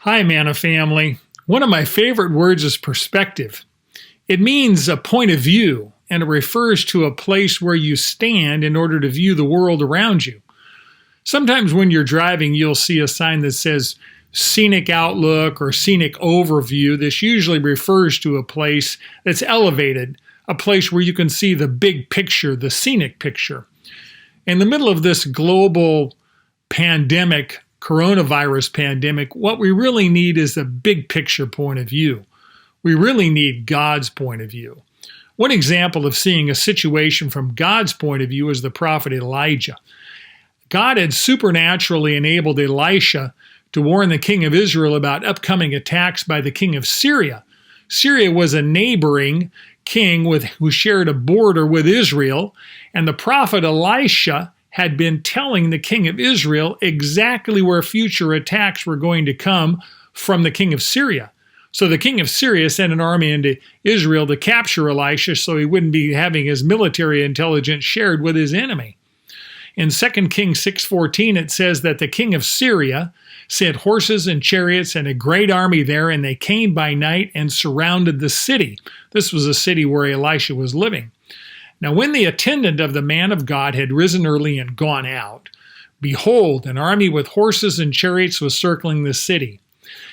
Hi, Manna family. One of my favorite words is perspective. It means a point of view, and it refers to a place where you stand in order to view the world around you. Sometimes when you're driving, you'll see a sign that says scenic outlook or scenic overview. This usually refers to a place that's elevated, a place where you can see the big picture, the scenic picture. In the middle of this global pandemic, coronavirus pandemic, what we really need is a big picture point of view. We really need God's point of view. One example of seeing a situation from God's point of view is the prophet Elijah. God had supernaturally enabled Elisha to warn the king of Israel about upcoming attacks by the king of Syria. Syria was a neighboring king who shared a border with Israel, and the prophet Elisha had been telling the king of Israel exactly where future attacks were going to come from the king of Syria. So the king of Syria sent an army into Israel to capture Elisha so he wouldn't be having his military intelligence shared with his enemy. In 2 Kings 6:14, it says that the king of Syria sent horses and chariots and a great army there, and they came by night and surrounded the city. This was a city where Elisha was living. Now, when the attendant of the man of God had risen early and gone out, behold, an army with horses and chariots was circling the city.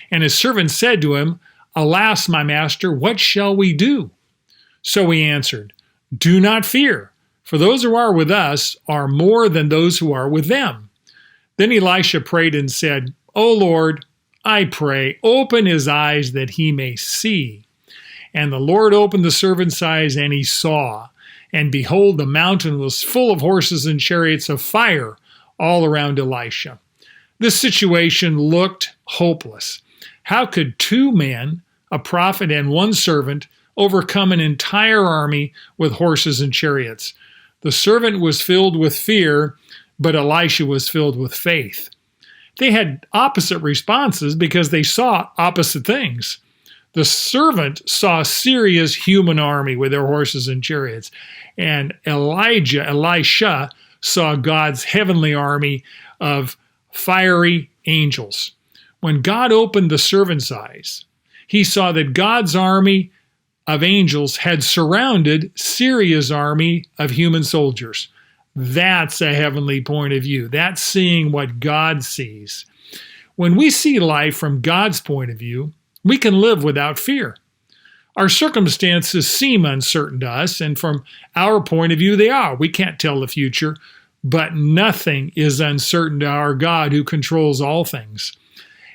And his servant said to him, Alas, my master, what shall we do? So he answered, Do not fear, for those who are with us are more than those who are with them. Then Elisha prayed and said, O Lord, I pray, open his eyes that he may see. And the Lord opened the servant's eyes, and he saw. And behold, the mountain was full of horses and chariots of fire all around Elisha. This situation looked hopeless. How could two men, a prophet and one servant, overcome an entire army with horses and chariots? The servant was filled with fear, but Elisha was filled with faith. They had opposite responses because they saw opposite things. The servant saw Syria's human army with their horses and chariots, and Elisha, saw God's heavenly army of fiery angels. When God opened the servant's eyes, he saw that God's army of angels had surrounded Syria's army of human soldiers. That's a heavenly point of view. That's seeing what God sees. When we see life from God's point of view, we can live without fear. Our circumstances seem uncertain to us, and from our point of view, they are. We can't tell the future, but nothing is uncertain to our God who controls all things.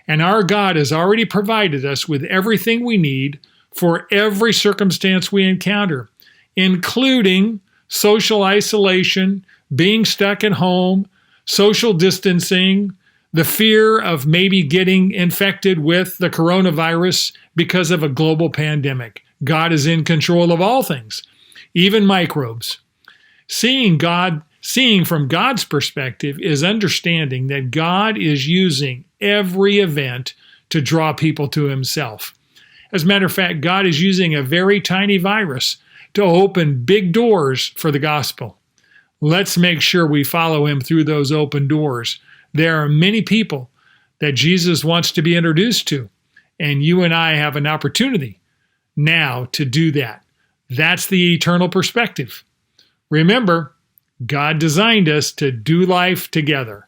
And our God has already provided us with everything we need for every circumstance we encounter, including social isolation, being stuck at home, social distancing, the fear of maybe getting infected with the coronavirus because of a global pandemic. God is in control of all things, even microbes. Seeing from God's perspective is understanding that God is using every event to draw people to himself. As a matter of fact, God is using a very tiny virus to open big doors for the gospel. Let's make sure we follow him through those open doors. There are many people that Jesus wants to be introduced to, and you and I have an opportunity now to do that. That's the eternal perspective. Remember, God designed us to do life together.